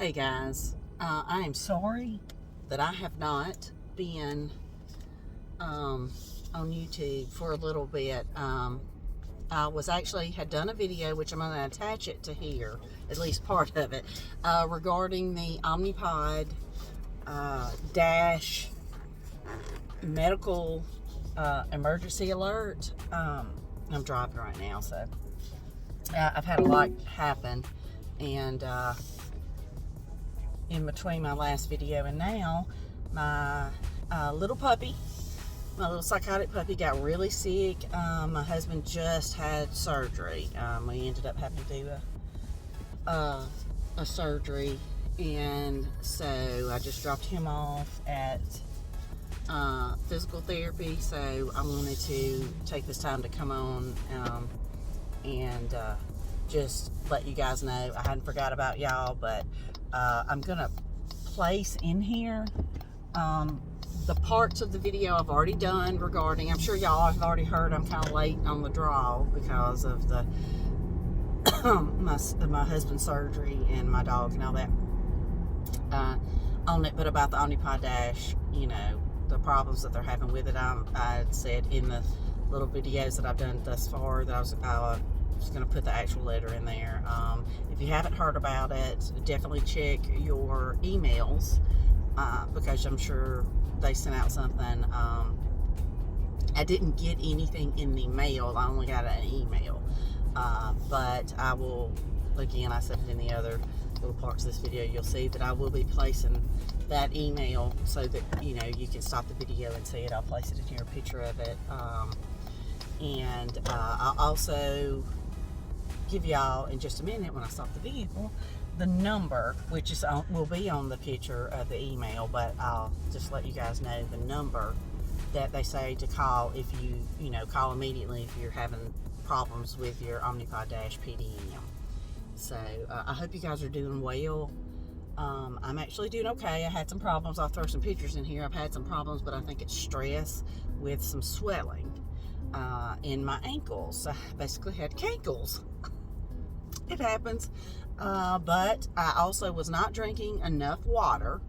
Hey guys, I am sorry that I have not been on YouTube for a little bit. I had done a video, which I'm going to attach it to here, at least part of it, regarding the Omnipod dash medical emergency alert. I'm driving right now, so I've had a lot happen, and in between my last video and now, my little puppy, my little psychotic puppy, got really sick. My husband just had surgery. We ended up having to do a surgery, and so I just dropped him off at physical therapy. So I wanted to take this time to come on and just let you guys know I hadn't forgot about y'all, but I'm gonna place in here the parts of the video I've already done regarding, I'm sure y'all have already heard I'm kind of late on the draw because of the my husband's surgery and my dog and all that on it, but about the Omnipod Dash, you know, the problems that they're having with it. I said in the little videos that I've done thus far that I was going to put the actual letter in there. If you haven't heard about it, definitely check your emails because I'm sure they sent out something. I didn't get anything in the mail. I only got an email. But I will, again, I said it in the other little parts of this video, you'll see that I will be placing that email so that, you know, you can stop the video and see it. I'll place it in here, a picture of it. And I'll also give y'all in just a minute, when I stop the vehicle, the number, which is will be on the picture of the email, but I'll just let you guys know the number that they say to call if you know, call immediately if you're having problems with your Omnipod Dash PDM. So I hope you guys are doing well. I'm actually doing okay. I had some problems. I'll throw some pictures in here. I've had some problems, but I think it's stress with some swelling in my ankles. I basically had cankles. It happens. But I also was not drinking enough water,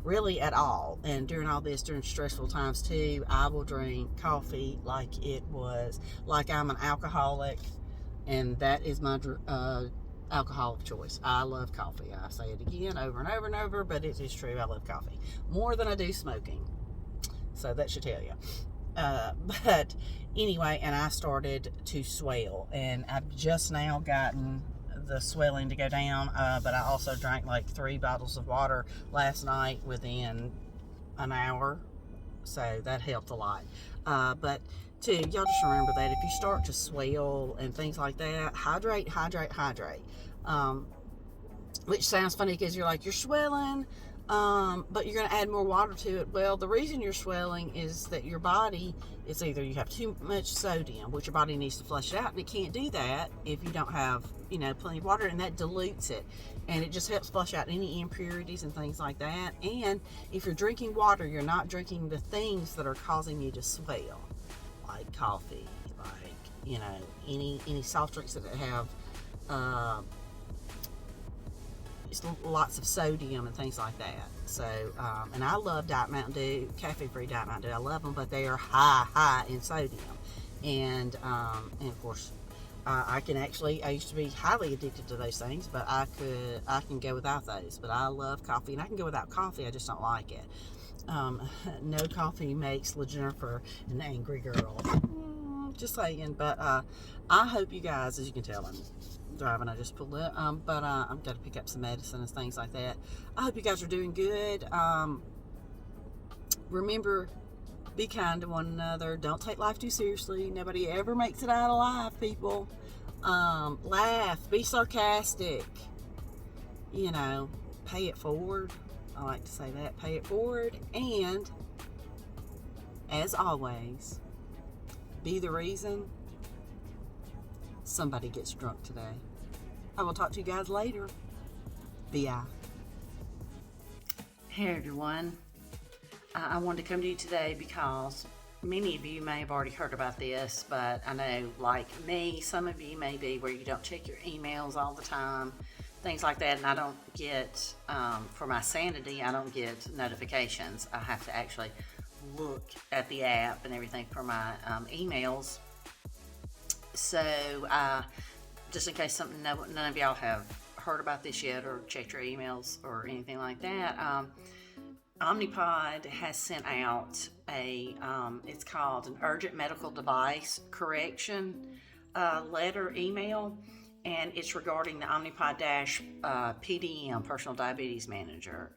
really at all. And during stressful times too, I will drink coffee like I'm an alcoholic, and that is my alcohol of choice. I love coffee. I say it again over and over and over, but it is true. I love coffee more than I do smoking. So that should tell you. But anyway, and I started to swell, and I've just now gotten the swelling to go down, but I also drank like 3 bottles of water last night within an hour, so that helped a lot. But too, y'all just remember that if you start to swell and things like that, hydrate. Which sounds funny because you're like, you're swelling, but you're going to add more water to it. Well, the reason you're swelling is that your body is either you have too much sodium, which your body needs to flush it out, and it can't do that if you don't have, you know, plenty of water, and that dilutes it, and it just helps flush out any impurities and things like that. And if you're drinking water, you're not drinking the things that are causing you to swell, like coffee, like, you know, any soft drinks that have lots of sodium and things like that. So, and I love Diet Mountain Dew, caffeine-free Diet Mountain Dew. I love them, but they are high in sodium. And of course, I used to be highly addicted to those things, but I can go without those. But I love coffee, and I can go without coffee. I just don't like it. No coffee makes LaJennifer an angry girl. Just saying. But I hope you guys, as you can tell, I'm driving. I just pulled up, but I've got to pick up some medicine and things like that. I hope you guys are doing good. Remember, be kind to one another. Don't take life too seriously. Nobody ever makes it out alive, people. Laugh, be sarcastic, you know, pay it forward. I like to say that, pay it forward. And as always, be the reason somebody gets drunk today. I will talk to you guys later. Bye. Hey everyone. I wanted to come to you today because many of you may have already heard about this, but I know, like me, some of you may be where you don't check your emails all the time. things like that, and I don't get, for my sanity, I don't get notifications. I have to actually look at the app and everything for my emails. So, just in case none of y'all have heard about this yet or checked your emails or anything like that, Omnipod has sent out it's called an urgent medical device correction letter email, and it's regarding the Omnipod PDM, Personal Diabetes Manager.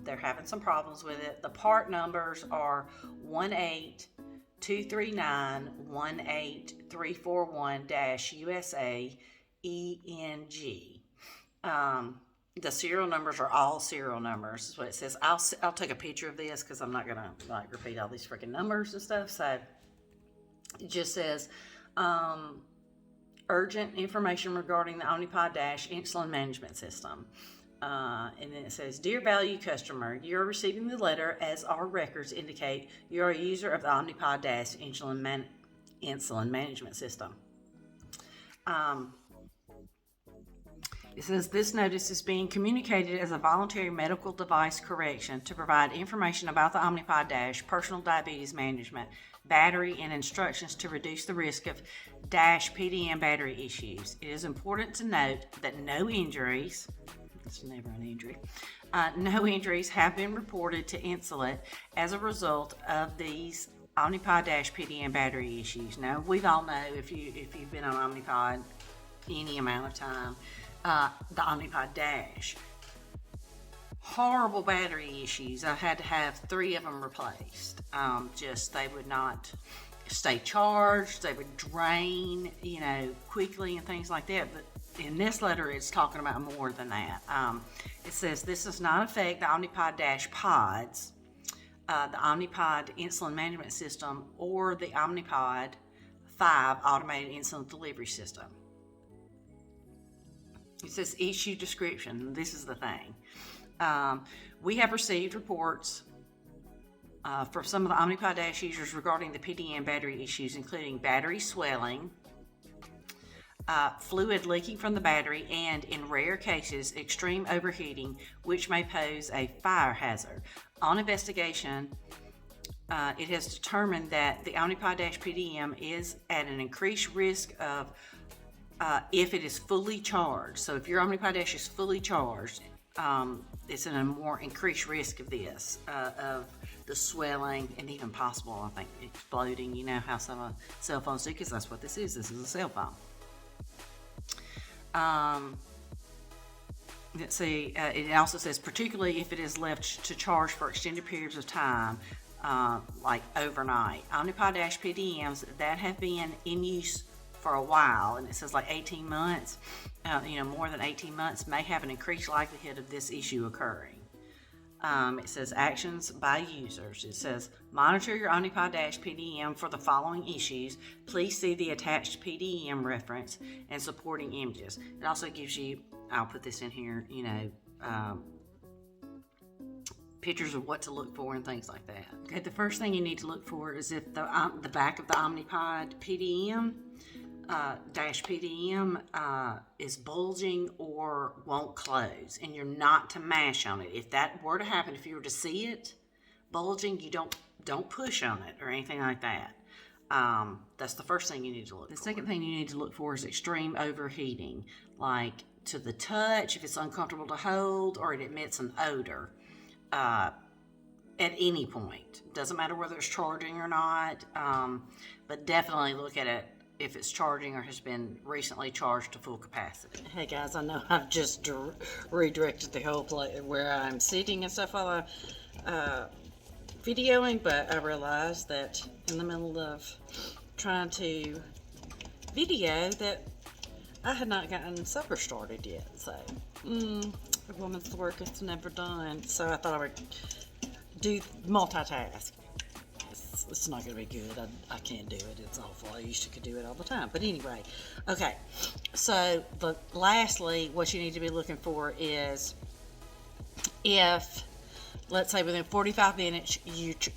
They're having some problems with it. The part numbers are 18239-18341-USA ENG. The serial numbers are all serial numbers, is what it says. I'll take a picture of this because I'm not gonna repeat all these freaking numbers and stuff. So it just says urgent information regarding the Omnipod insulin management system. And then it says, Dear value customer, you are receiving the letter as our records indicate you are a user of the Omnipod insulin management system. It says this notice is being communicated as a voluntary medical device correction to provide information about the Omnipod personal diabetes management battery and instructions to reduce the risk of PDM battery issues. It is important to note that no injuries, it's never an injury, no injuries have been reported to Insulet as a result of these Omnipod PDM battery issues. Now, we all know if you've been on Omnipod any amount of time, the Omnipod horrible battery issues. I had to have 3 of them replaced. They would not stay charged. They would drain, quickly and things like that. But in this letter, it's talking about more than that. It says this does not affect the Omnipod pods, the Omnipod insulin management system, or the Omnipod 5 automated insulin delivery system. It says issue description. This is the thing. We have received reports from some of the Omnipod users regarding the PDM battery issues, including battery swelling, fluid leaking from the battery, and in rare cases, extreme overheating, which may pose a fire hazard. On investigation, it has determined that the Omnipod PDM is at an increased risk of if it is fully charged. So if your Omnipod is fully charged, it's in a more increased risk of this, of the swelling and even possible, I think, exploding. You know how some cell phones do, because that's what this is. This is a cell phone. Let's see, it also says, particularly if it is left to charge for extended periods of time, like overnight. Omnipod PDMs that have been in use for a while, and it says like 18 months, more than 18 months, may have an increased likelihood of this issue occurring. It says actions by users. It says monitor your Omnipod PDM for the following issues. Please see the attached PDM reference and supporting images. It also gives you, I'll put this in here, pictures of what to look for and things like that. Okay, the first thing you need to look for is if the back of the Omnipod PDM PDM is bulging or won't close, and you're not to mash on it. If that were to happen, if you were to see it bulging, you don't push on it or anything like that. That's the first thing you need to look for. The second thing you need to look for is extreme overheating, like to the touch, if it's uncomfortable to hold, or it emits an odor at any point. Doesn't matter whether it's charging or not, but definitely look at it if it's charging or has been recently charged to full capacity. Hey guys, I know I've just redirected the whole place where I'm sitting and stuff while I'm videoing, but I realized that in the middle of trying to video that I had not gotten supper started yet. So, a woman's work is never done. So I thought I would do multitask. It's not going to be good. I can't do it. It's awful. I used to could do it all the time. But anyway, okay. So, lastly, what you need to be looking for is if, let's say, within 45 minutes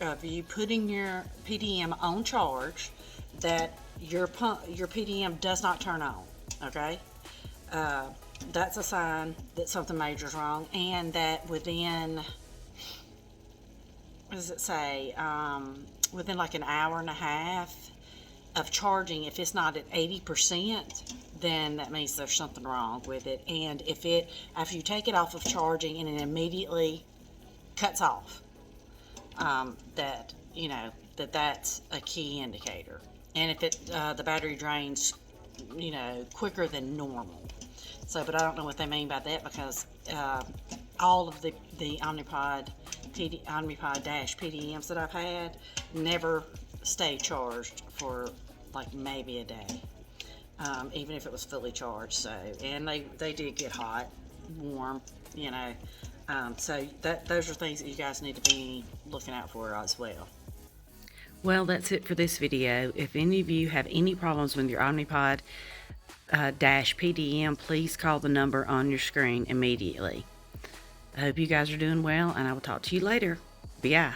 of you putting your PDM on charge, that your PDM does not turn on. Okay. that's a sign that something major is wrong, and that within, what does it say, within like an hour and a half of charging, if it's not at 80%, then that means there's something wrong with it. And if it, after you take it off of charging and it immediately cuts off, that, you know, that's a key indicator. And if it, the battery drains, you know, quicker than normal. So, but I don't know what they mean by that, because all of the Omnipod Dash PDMs that I've had never stay charged for like maybe a day, even if it was fully charged. So, and they did get hot, warm, you know. So those are things that you guys need to be looking out for as well. Well, that's it for this video. If any of you have any problems with your Omnipod Dash PDM, please call the number on your screen immediately. I hope you guys are doing well, and I will talk to you later. Bye.